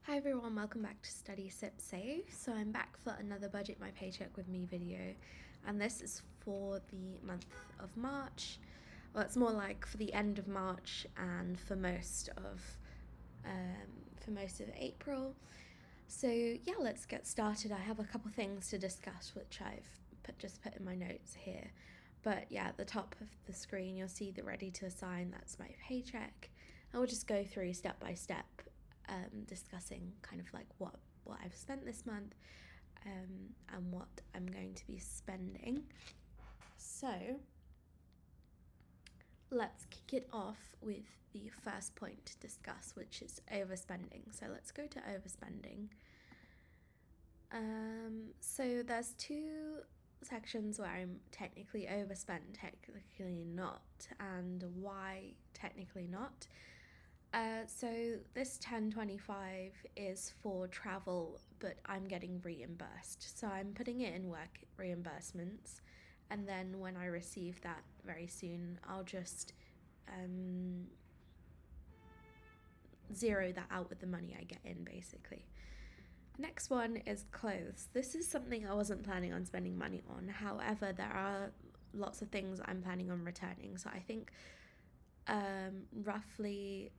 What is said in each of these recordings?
Hi everyone, welcome back to Study Sip Save. So I'm back for another Budget My Paycheck with Me video, and this is for the month of March. Well, it's more like for the end of March and for most of April. So yeah, let's get started. I have a couple things to discuss which I've just put in my notes here. But yeah, at the top of the screen you'll see the ready to assign, that's my paycheck. And we'll just go through step by step, discussing kind of like what I've spent this month, and what I'm going to be spending. So let's kick it off with the first point to discuss, which is overspending. So let's go to overspending. So there's two sections where I'm technically overspent, technically not, and why technically not. So this 1025 is for travel, but I'm getting reimbursed. So I'm putting it in work reimbursements, and then when I receive that very soon, I'll just zero that out with the money I get in, basically. Next one is clothes. This is something I wasn't planning on spending money on. However, there are lots of things I'm planning on returning. So I think roughly,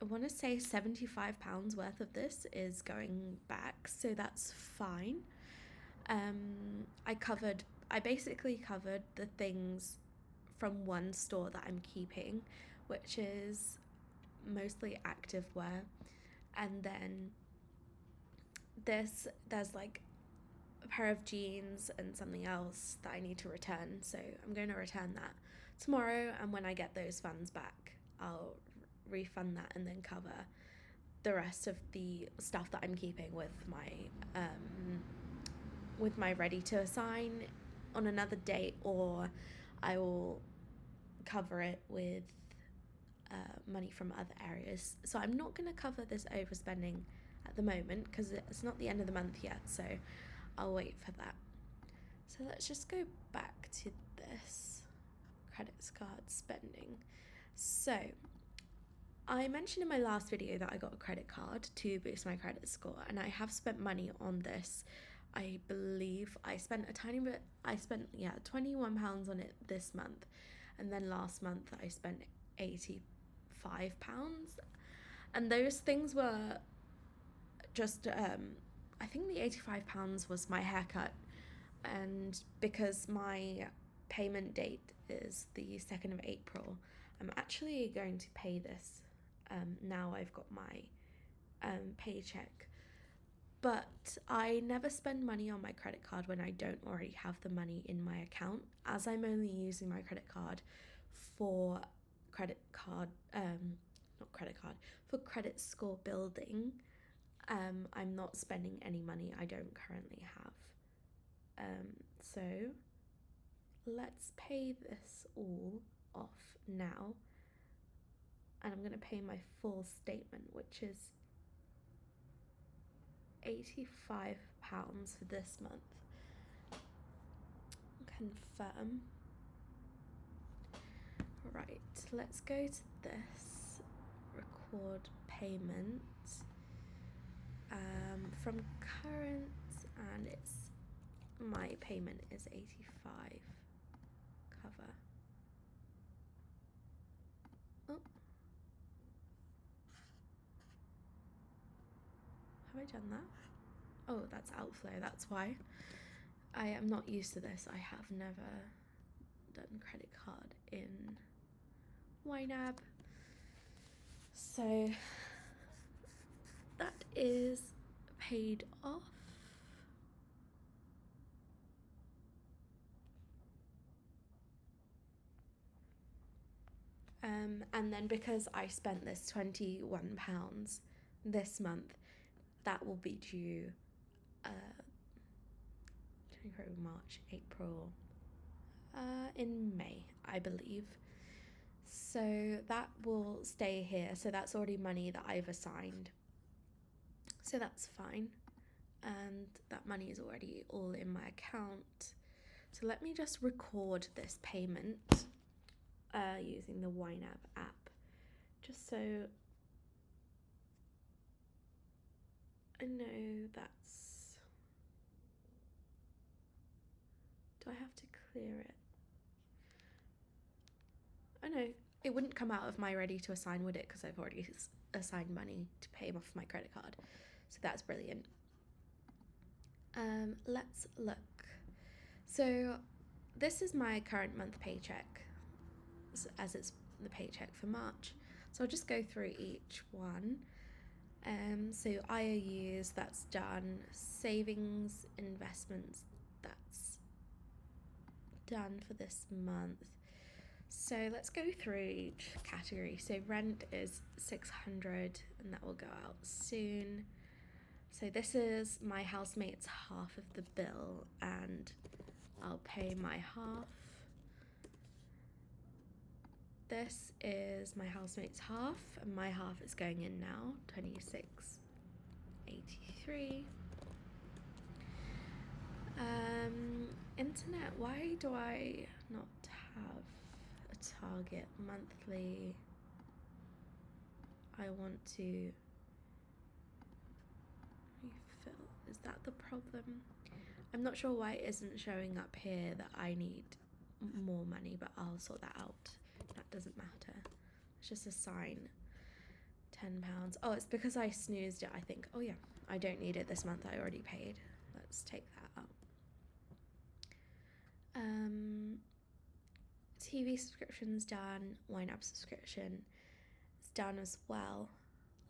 I want to say £75 worth of this is going back, so that's fine. I basically covered the things from one store that I'm keeping, which is mostly activewear, and then there's like a pair of jeans and something else that I need to return, so I'm going to return that tomorrow, and when I get those funds back, I'll refund that and then cover the rest of the stuff that I'm keeping with my ready to assign on another date, or I will cover it with money from other areas. So I'm not going to cover this overspending at the moment because it's not the end of the month yet, so I'll wait for that. So let's just go back to this credit card spending. So I mentioned in my last video that I got a credit card to boost my credit score, and I have spent money on this. I believe I spent a tiny bit. I spent £21 on it this month, and then last month I spent £85, and those things were just I think the £85 was my haircut, and because my payment date is the 2nd of April, I'm actually going to pay this now I've got my paycheck. But I never spend money on my credit card when I don't already have the money in my account, as I'm only using my credit card for credit score building. I'm not spending any money I don't currently have. So let's pay this all off now, and I'm going to pay my full statement, which is £85 for this month. Confirm. Right, let's go to this, record payment from current, and it's my payment is 85. Cover. Oh, have I done that? Oh, that's outflow, that's why. I am not used to this. I have never done credit card in YNAB. So that is paid off. And then because I spent this £21 this month, that will be due January, March, April, in May, I believe. So that will stay here. So that's already money that I've assigned. So that's fine. And that money is already all in my account. So let me just record this payment using the YNAB app, just so I know that's... Do I have to clear it? Oh no, it wouldn't come out of my ready to assign, would it? Because I've already assigned money to pay off my credit card. So that's brilliant. Let's look. So this is my current month paycheck, as it's the paycheck for March. So I'll just go through each one. So IOUs, that's done. Savings, investments, that's done for this month. So let's go through each category. So rent is 600 and that will go out soon. So this is my housemate's half of the bill and I'll pay my half. This is my housemate's half and my half is going in now, 26.83. Internet, why do I not have a target monthly? I want to refill. Is that the problem? I'm not sure why it isn't showing up here that I need more money, but I'll sort that out. That doesn't matter. Let's just assign £10. Oh, it's because I snoozed it, I think. Oh yeah, I don't need it this month. I already paid. Let's take that out. TV subscription's done. YNAB subscription is done as well.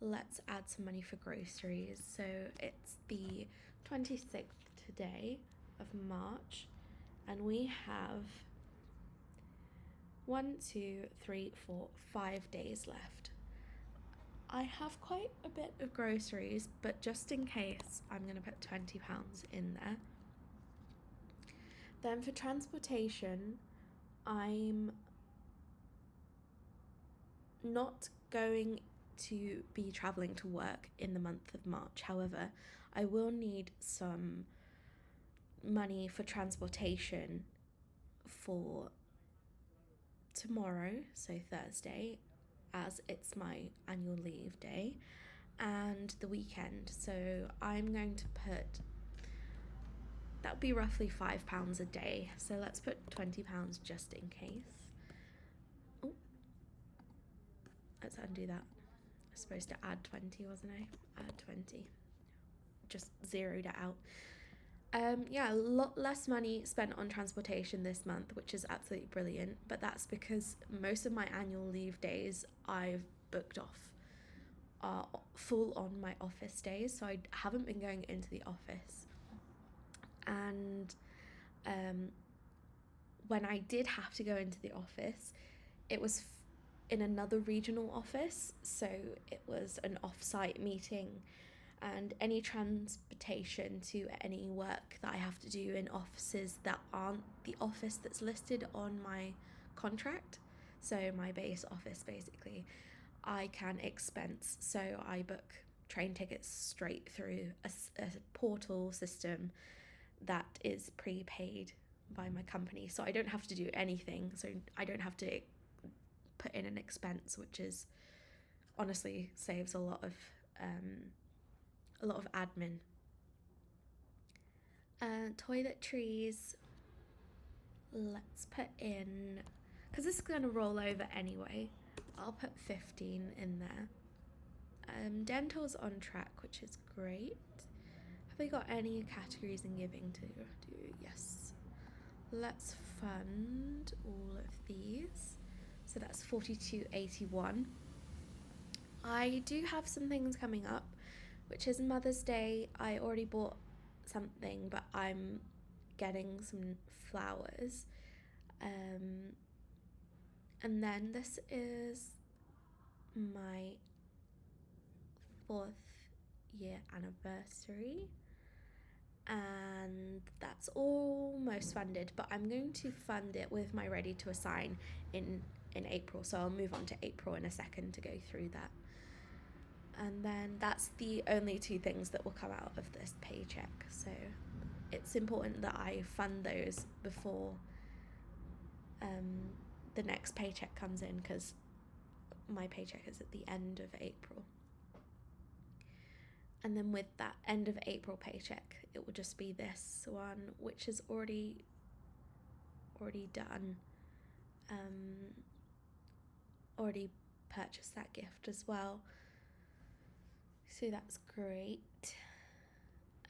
Let's add some money for groceries. So it's the 26th today of March and we have 5 days left. I have quite a bit of groceries, but just in case, I'm going to put £20 in there. Then for transportation, I'm not going to be traveling to work in the month of March. However, I will need some money for transportation for tomorrow, so Thursday, as it's my annual leave day, and the weekend. So I'm going to put, that would be roughly £5 a day. So let's put £20 just in case. Oh, let's undo that. I was supposed to add 20, wasn't I? Add 20. Just zeroed it out. Yeah, a lot less money spent on transportation this month, which is absolutely brilliant, but that's because most of my annual leave days I've booked off are full on my office days, so I haven't been going into the office. And when I did have to go into the office, it was in another regional office, so it was an off-site meeting, and any transportation to any work that I have to do in offices that aren't the office that's listed on my contract, so my base office basically, I can expense. So I book train tickets straight through a portal system that is prepaid by my company, so I don't have to do anything, so I don't have to put in an expense, which is honestly saves a lot of admin. Toiletries, let's put in, because this is going to roll over anyway, I'll put 15 in there. Dental's on track, which is great. Have we got any categories in giving to do? Yes. Let's fund all of these. So that's 42.81. I do have some things coming up, which is Mother's Day. I already bought something, but I'm getting some flowers. And then this is my 4th year anniversary, and that's almost funded, but I'm going to fund it with my ready to assign in April, so I'll move on to April in a second to go through that. And then that's the only 2 things that will come out of this paycheck, so it's important that I fund those before the next paycheck comes in, because my paycheck is at the end of April. And then with that end of April paycheck, it will just be this one, which is already done. Already purchased that gift as well, so that's great.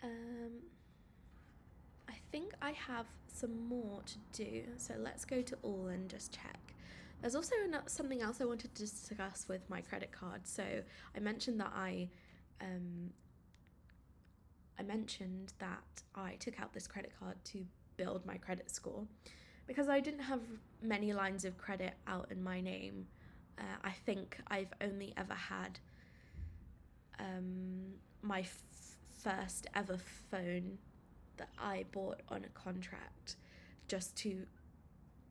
I think I have some more to do, so let's go to all and just check. There's also something else I wanted to discuss with my credit card. So I mentioned that I took out this credit card to build my credit score because I didn't have many lines of credit out in my name. I think I've only ever had my first ever phone that I bought on a contract just to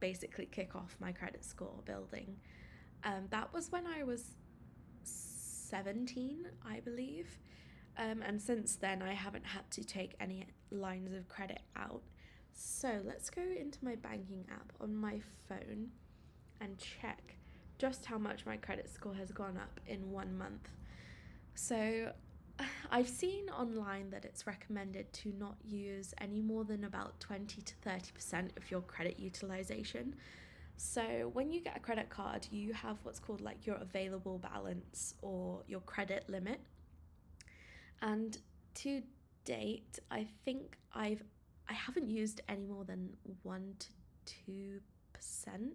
basically kick off my credit score building. That was when I was 17, I believe. And since then, I haven't had to take any lines of credit out. So let's go into my banking app on my phone and check just how much my credit score has gone up in 1 month. So I've seen online that it's recommended to not use any more than about 20 to 30% of your credit utilization. So when you get a credit card, you have what's called like your available balance or your credit limit. And to date, I think I haven't used any more than 1 to 2%,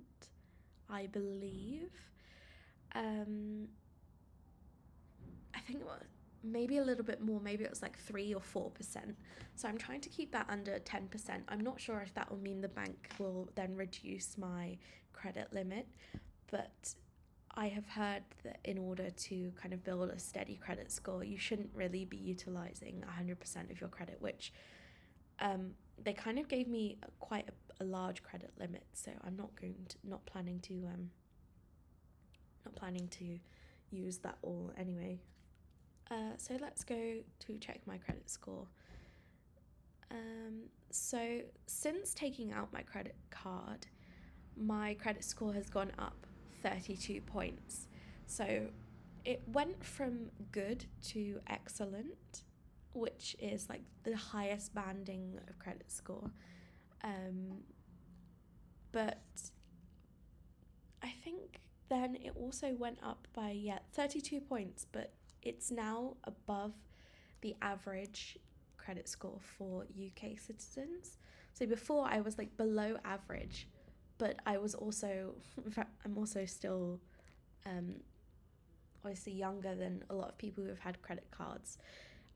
I believe. I think it was maybe a little bit more, maybe it was like 3 or 4%. So I'm trying to keep that under 10%. I'm not sure if that will mean the bank will then reduce my credit limit, but I have heard that in order to kind of build a steady credit score, you shouldn't really be utilizing 100% of your credit, which they kind of gave me quite a large credit limit, so I'm not planning to use that all anyway. So let's go to check my credit score. So since taking out my credit card, my credit score has gone up 32 points. So it went from good to excellent, which is like the highest banding of credit score. But I think then it also went up by 32 points, but it's now above the average credit score for UK citizens. So before I was like below average, but I'm also still obviously younger than a lot of people who have had credit cards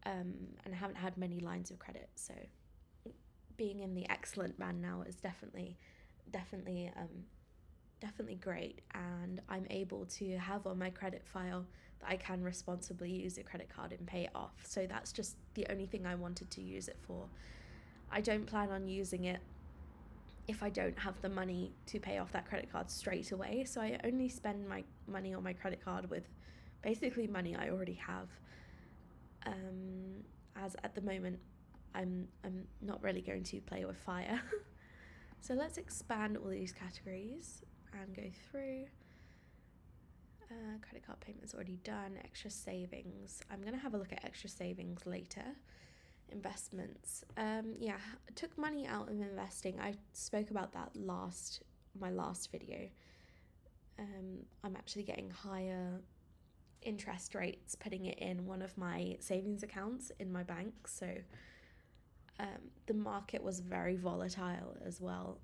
and haven't had many lines of credit. So being in the excellent band now is definitely great, and I'm able to have on my credit file that I can responsibly use a credit card and pay it off. So that's just the only thing I wanted to use it for. I don't plan on using it if I don't have the money to pay off that credit card straight away. So I only spend my money on my credit card with basically money I already have. As at the moment, I'm not really going to play with fire. So let's expand all these categories and go through. Credit card payments already done. Extra savings. I'm going to have a look at extra savings later. Investments. I took money out of investing. I spoke about that my last video. I'm actually getting higher interest rates putting it in one of my savings accounts in my bank. So the market was very volatile as well.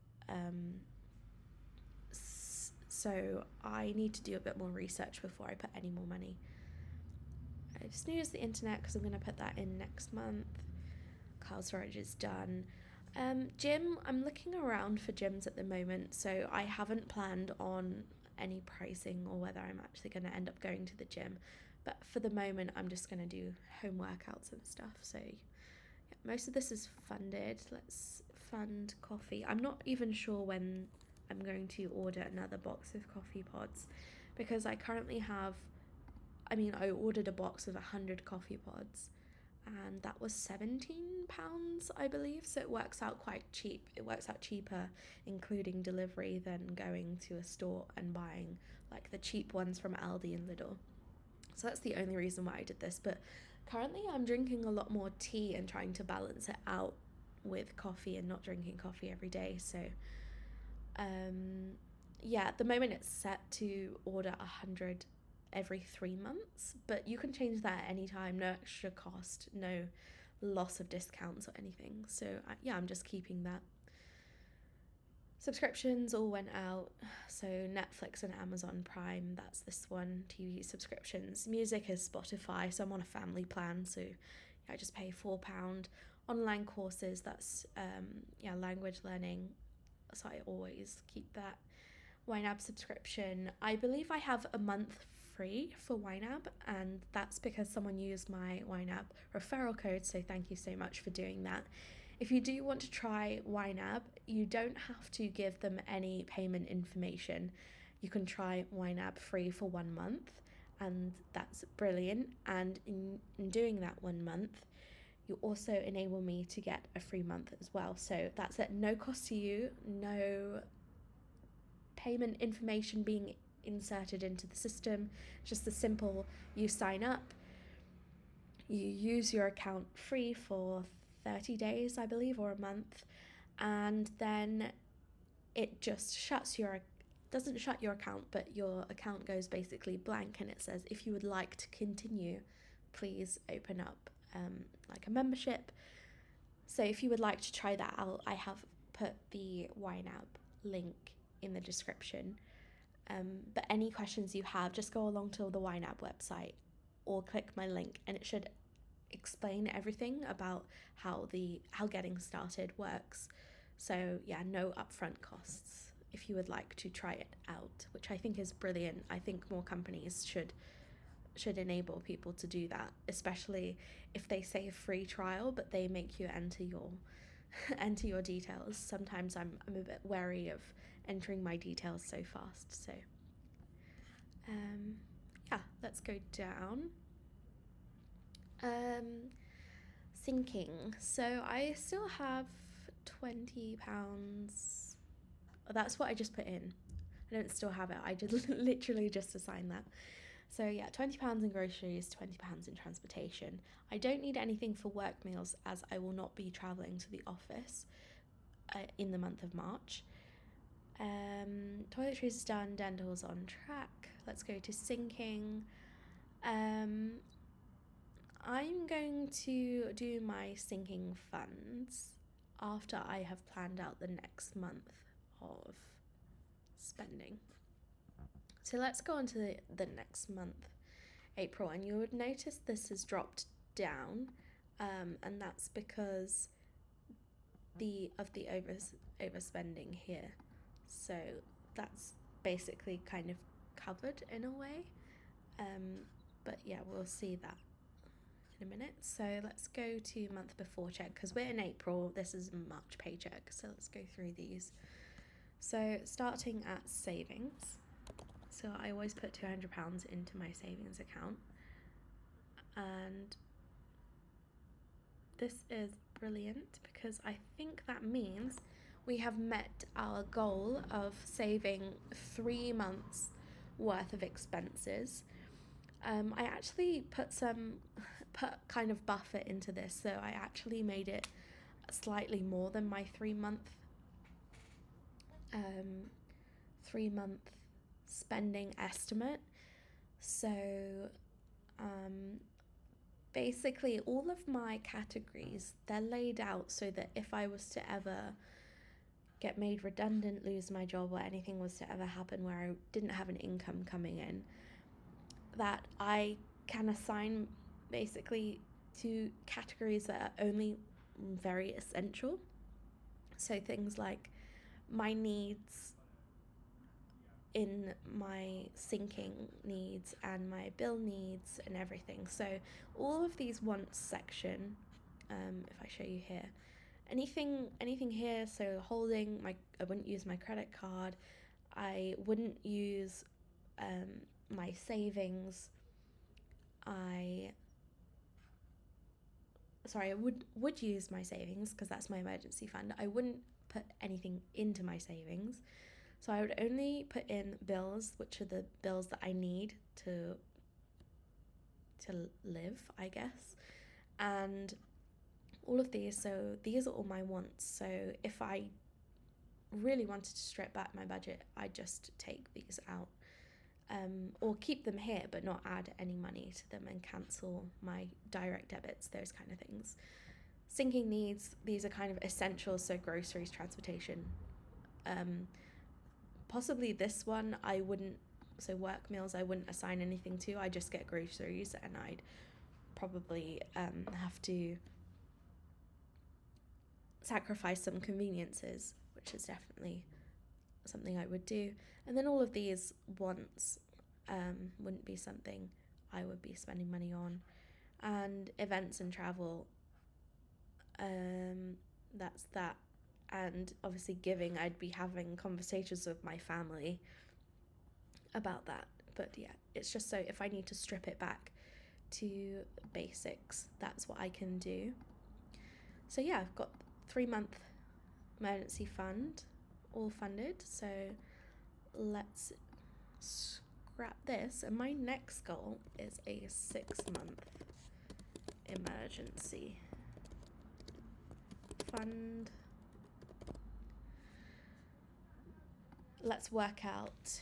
So I need to do a bit more research before I put any more money. I've snoozed the internet because I'm going to put that in next month. Cloud storage is done. Gym, I'm looking around for gyms at the moment, so I haven't planned on any pricing or whether I'm actually going to end up going to the gym. But for the moment, I'm just going to do home workouts and stuff. So most of this is funded. Let's fund coffee. I'm not even sure when I'm going to order another box of coffee pods because I currently have, I ordered a box of 100 coffee pods and that was £17, I believe. So it works out quite cheap. It works out cheaper, including delivery, than going to a store and buying like the cheap ones from Aldi and Lidl. So that's the only reason why I did this. But Currently, I'm drinking a lot more tea and trying to balance it out with coffee and not drinking coffee every day. So, yeah, at the moment it's set to order 100 every 3 months, but you can change that at any time, no extra cost, no loss of discounts or anything. So, yeah, I'm just keeping that. Subscriptions all went out. So Netflix and Amazon Prime, that's this one. TV subscriptions. Music is Spotify, so I'm on a family plan, so I just pay £4. Online courses, that's language learning, so I always keep that. YNAB subscription, I believe I have a month free for YNAB, and that's because someone used my YNAB referral code, so thank you so much for doing that. If you do want to try YNAB, you don't have to give them any payment information. You can try YNAB free for 1 month, and that's brilliant. And in doing that 1 month, you also enable me to get a free month as well. So that's at no cost to you, no payment information being inserted into the system, just the simple you sign up, you use your account free for 30 days, I believe, or a month, and then it just doesn't shut your account, but your account goes basically blank, and it says if you would like to continue, please open up like a membership. So if you would like to try that out, I have put the YNAB link in the description. But any questions you have, just go along to the YNAB website or click my link, and it should explain everything about how getting started works. So yeah, no upfront costs if you would like to try it out, which I think is brilliant. I think more companies should enable people to do that, especially if they say a free trial but they make you enter your details. Sometimes I'm a bit wary of entering my details so fast. So yeah, let's go down. Sinking. So I still have £20. Oh, that's what I just put in. I don't still have it. I did literally just assign that. So yeah, £20 in groceries, £20 in transportation. I don't need anything for work meals as I will not be travelling to the office in the month of March. Toiletries is done, dental's on track. Let's go to sinking. I'm going to do my sinking funds after I have planned out the next month of spending. So let's go on to the next month, April, and you would notice this has dropped down, and that's because of the overspending here. So that's basically kind of covered in a way, but yeah, we'll see that in a minute. So let's go to month before check, because we're in April, this is March paycheck, so let's go through these. So starting at savings, so I always put £200 into my savings account, and this is brilliant because I think that means we have met our goal of saving 3 months worth of expenses. I actually put kind of buffer into this, so I actually made it slightly more than my 3-month spending estimate. So basically all of my categories, they're laid out so that if I was to ever get made redundant, lose my job, or anything was to ever happen where I didn't have an income coming in, that I can assign basically to categories that are only very essential. So things like my needs in my sinking needs and my bill needs and everything. So all of these wants section, if I show you here, anything here, so I wouldn't use my credit card, I wouldn't use my savings, I would use my savings because that's my emergency fund. I wouldn't put anything into my savings. So I would only put in bills, which are the bills that I need to to live, I guess. And all of these, so these are all my wants. So if I really wanted to strip back my budget, I just take these out, or keep them here but not add any money to them and cancel my direct debits, those kind of things. Sinking needs, these are kind of essentials, so groceries, transportation. Possibly this one I wouldn't, so work meals I wouldn't assign anything to, I just get groceries, and I'd probably have to sacrifice some conveniences, which is definitely something I would do. And then all of these wants wouldn't be something I would be spending money on. And events and travel, that's that. And obviously giving, I'd be having conversations with my family about that. But yeah, it's just so if I need to strip it back to basics, that's what I can do. So yeah, I've got 3-month emergency fund all funded, so let's scrap this. And my next goal is a 6-month emergency fund. Let's work out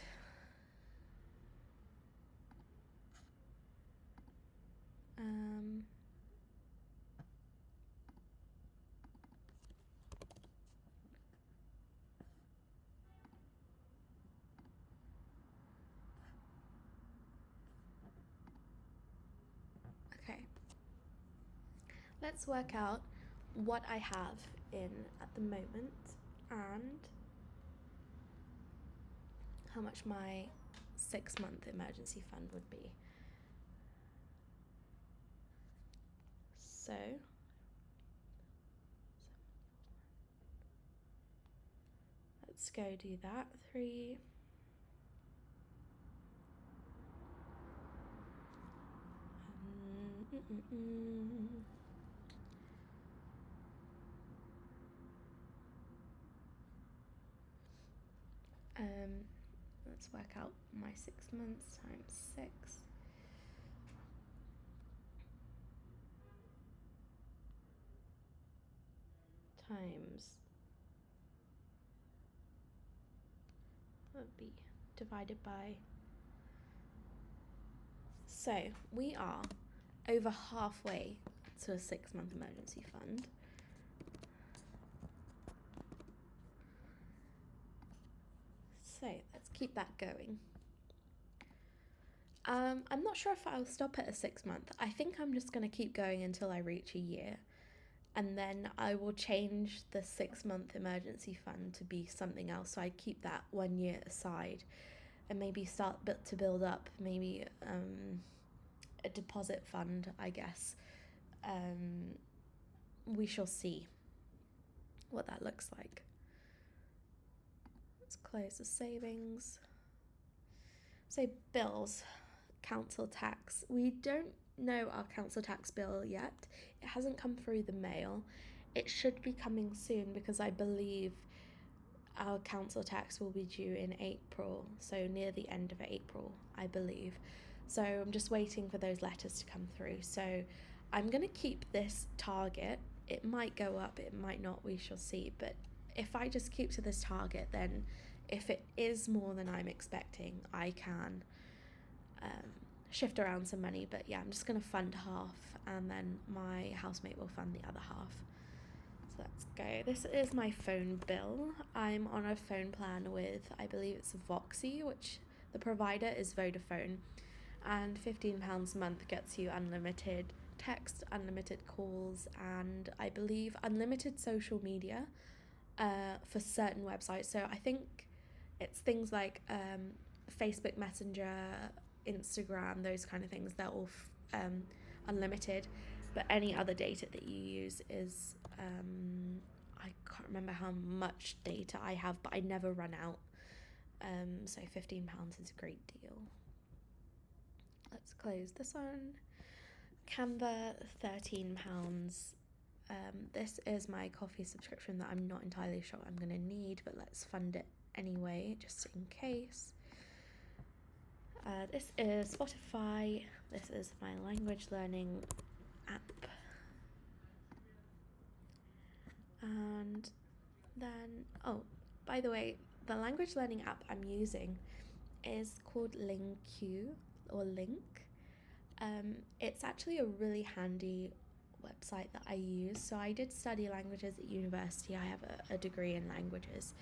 okay, let's work out what I have in at the moment and how much my 6-month emergency fund would be. So let's go do that. 3 let's work out my 6 months times 6. Times, that would be divided by, so we are over halfway to a 6-month emergency fund. So let's keep that going. I'm not sure if I'll stop at a 6-month. I think I'm just going to keep going until I reach a year. And then I will change the 6-month emergency fund to be something else. So I keep that 1 year aside and maybe start to build up maybe a deposit fund, I guess. We shall see what that looks like. Let's close the savings. So bills, council tax. We don't know our council tax bill yet. It hasn't come through the mail. It should be coming soon because I believe our council tax will be due in April, so near the end of April, I believe. So I'm just waiting for those letters to come through. So I'm going to keep this target. It might go up, it might not, we shall see. But if I just keep to this target, then if it is more than I'm expecting, I can shift around some money. But yeah, I'm just going to fund half and then my housemate will fund the other half. So let's go. This is my phone bill. I'm on a phone plan with, I believe it's Voxy, which the provider is Vodafone, and £15 a month gets you unlimited text, unlimited calls, and I believe unlimited social media for certain websites. So I think it's things like Facebook Messenger, Instagram, those kind of things. They're all unlimited, but any other data that you use is I can't remember how much data I have, but I never run out. So £15 is a great deal. Let's close this one. Canva, £13. This is my coffee subscription that I'm not entirely sure I'm going to need, but let's fund it anyway, just in case. This is Spotify, This is my language learning app. And then, oh, by the way, the language learning app I'm using is called LingQ or Link. It's actually a really handy website that I use. So I did study languages at university. I have a degree in languages.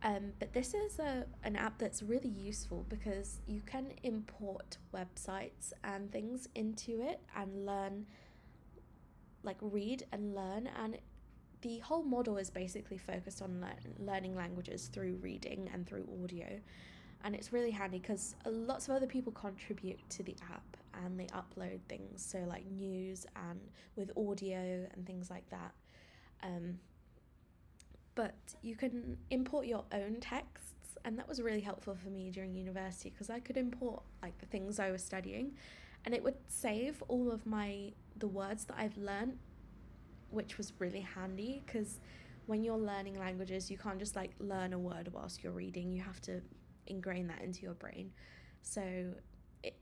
But this is an app that's really useful because you can import websites and things into it and learn, like read and learn. And the whole model is basically focused on learning languages through reading and through audio. And it's really handy because lots of other people contribute to the app and they upload things, so like news and with audio and things like that. But you can import your own texts, and that was really helpful for me during university because I could import like the things I was studying, and it would save all of the words that I've learned, which was really handy because when you're learning languages, you can't just like learn a word whilst you're reading. You have to ingrain that into your brain. So it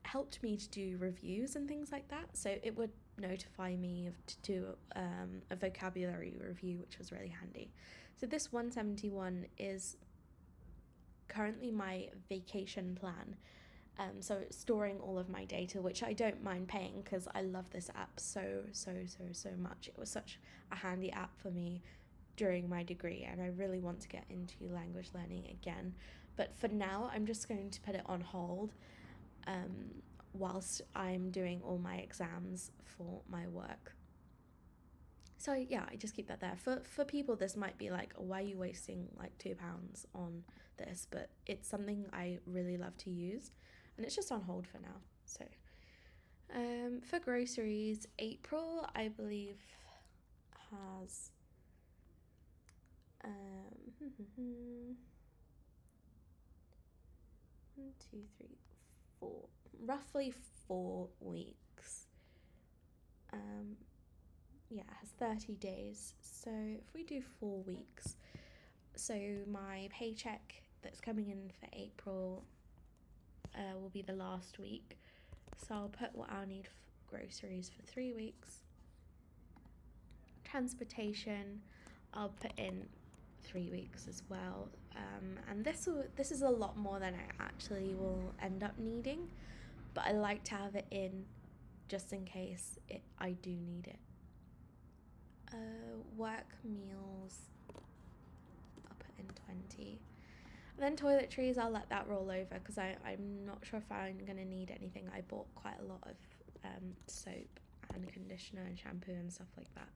helped me to do reviews and things like that. So it would notify me to do a vocabulary review, which was really handy. So this 171 is currently my vacation plan. So it's storing all of my data, which I don't mind paying because I love this app so much. It was such a handy app for me during my degree, and I really want to get into language learning again. But for now, I'm just going to put it on hold whilst I'm doing all my exams for my work. So yeah, I just keep that there. For people, this might be like, why are you wasting like £2 on this? But it's something I really love to use, and it's just on hold for now. So for groceries, April, I believe, has 1, 2, 3, 4, roughly 4 weeks. Yeah, it has 30 days. So if we do 4 weeks, so my paycheck that's coming in for April will be the last week. So I'll put what I'll need for groceries for 3 weeks. Transportation, I'll put in 3 weeks as well. And this is a lot more than I actually will end up needing, but I like to have it in just in case I do need it. Work meals, I'll put in 20. And then toiletries, I'll let that roll over because I'm not sure if I'm going to need anything. I bought quite a lot of soap and conditioner and shampoo and stuff like that.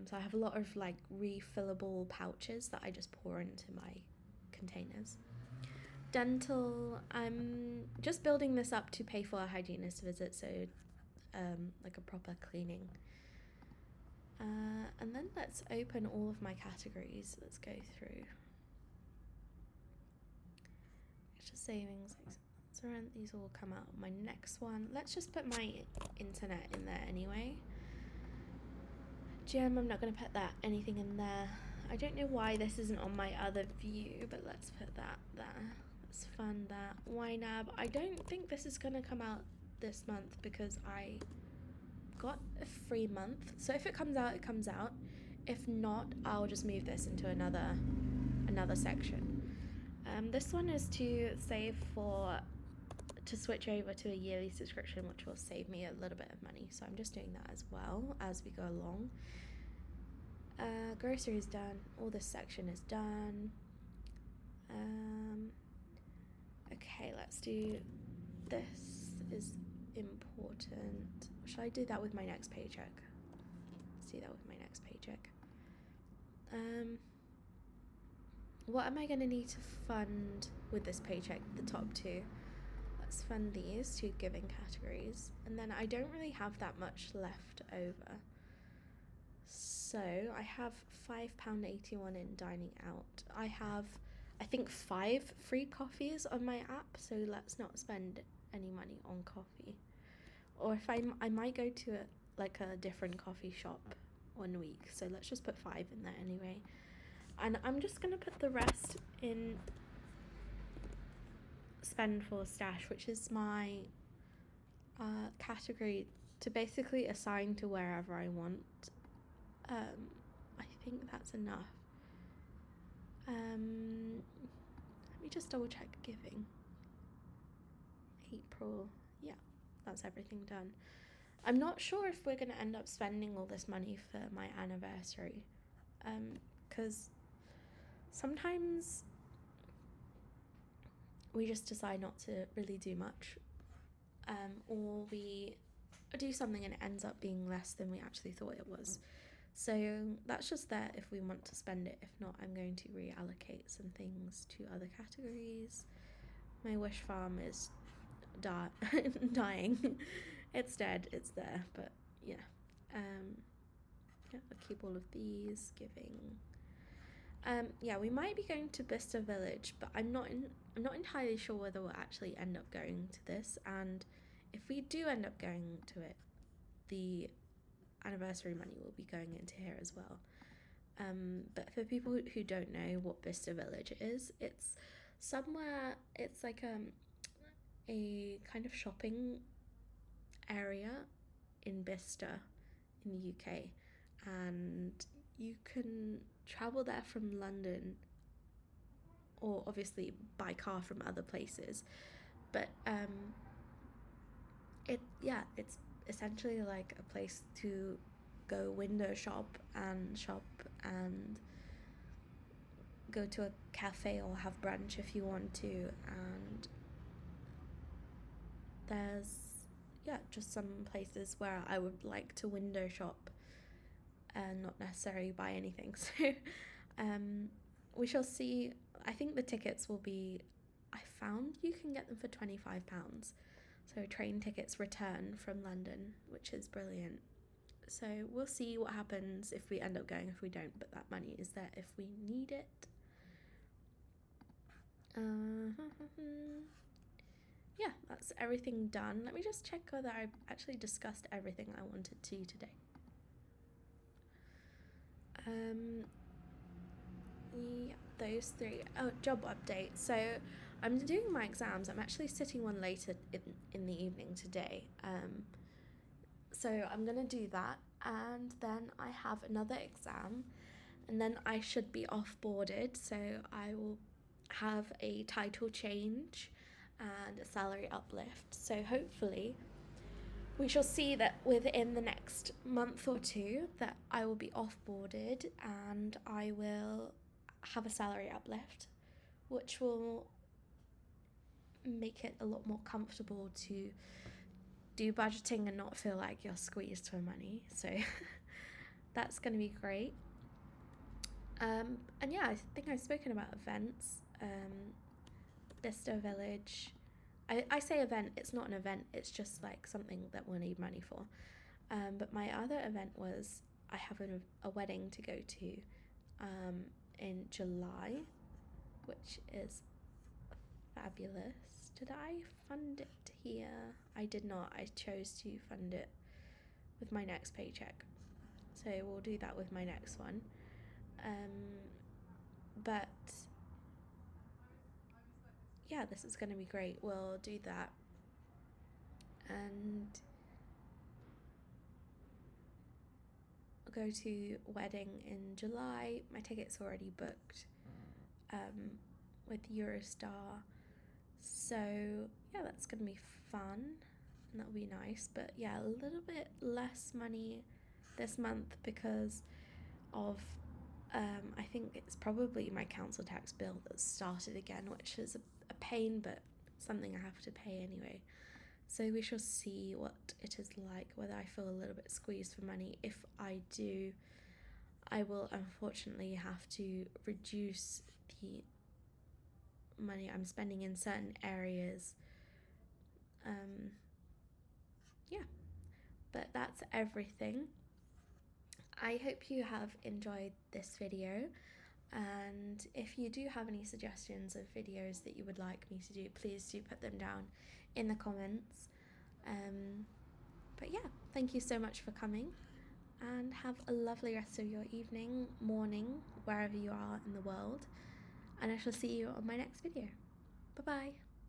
So I have a lot of like refillable pouches that I just pour into my containers. Dental, I'm just building this up to pay for a hygienist visit, so like a proper cleaning. And then let's open all of my categories. Let's go through. Extra savings, rent, these all come out. My next one, let's just put my internet in there anyway. Gym, I'm not going to put anything in there. I don't know why this isn't on my other view, but let's put that there. Let's fund that. YNAB, I don't think this is going to come out this month because I got a free month. So if it comes out, it comes out. If not, I'll just move this into another section. This one is to switch over to a yearly subscription, which will save me a little bit of money. So I'm just doing that as well as we go along. Groceries done. All this section is done. Okay, let's do this. Is important. Should I do that with my next paycheck? Let's do that with my next paycheck. What am I going to need to fund with this paycheck? The top two. Let's fund these two giving categories. And then I don't really have that much left over. So I have £5.81 in dining out. I have, I think, 5 free coffees on my app. So let's not spend any money on coffee. Or if I might go to a different coffee shop one week. So let's just put 5 in there anyway. And I'm just going to put the rest in spend for stash, which is my category to basically assign to wherever I want. I think that's enough. Let me just double check giving. April, yeah, that's everything done. I'm not sure if we're going to end up spending all this money for my anniversary, because sometimes we just decide not to really do much, or we do something and it ends up being less than we actually thought it was. So that's just there if we want to spend it. If not, I'm going to reallocate some things to other categories. My wish farm is dying. It's dead, it's there, but yeah. Yeah, I'll keep all of these. Giving. Yeah, we might be going to Bicester Village, but I'm not entirely sure whether we'll actually end up going to this, and if we do end up going to it, the anniversary money will be going into here as well. But for people who don't know what Bicester Village is, it's somewhere, it's like a kind of shopping area in Bicester in the UK, and you can travel there from London, or obviously by car from other places, but it's essentially like a place to go window shop and go to a cafe or have brunch if you want to, and there's just some places where I would like to window shop and not necessarily buy anything. So we shall see. I think the tickets will be, I found you can get them for £25. So train tickets return from London, which is brilliant. So we'll see what happens if we end up going, if we don't, but that money is there if we need it. Yeah, that's everything done. Let me just check whether I actually discussed everything I wanted to today. Yeah, those three. Oh, job update. So I'm doing my exams. I'm actually sitting one later in the evening today. So I'm gonna do that, and then I have another exam, and then I should be off-boarded. So I will have a title change and a salary uplift. So hopefully we shall see that within the next month or two that I will be off-boarded and I will have a salary uplift, which will make it a lot more comfortable to do budgeting and not feel like you're squeezed for money. So that's going to be great. And yeah, I think I've spoken about events. Bicester Village. I say event, it's not an event, it's just like something that we'll need money for. But my other event was, I have a wedding to go to in July, which is fabulous. Did I fund it here? I did not. I chose to fund it with my next paycheck. So we'll do that with my next one. But yeah, this is going to be great. We'll do that. And I'll go to wedding in July. My ticket's already booked with Eurostar. So yeah, that's going to be fun and that'll be nice. But yeah, a little bit less money this month because of I think it's probably my council tax bill that started again, which is a pain, but something I have to pay anyway. So we shall see what it is like, whether I feel a little bit squeezed for money. If I do, I will unfortunately have to reduce the money I'm spending in certain areas. Yeah, but that's everything. I hope you have enjoyed this video, and if you do have any suggestions of videos that you would like me to do, please do put them down in the comments. But yeah, thank you so much for coming, and have a lovely rest of your evening, morning, wherever you are in the world, and I shall see you on my next video. Bye bye.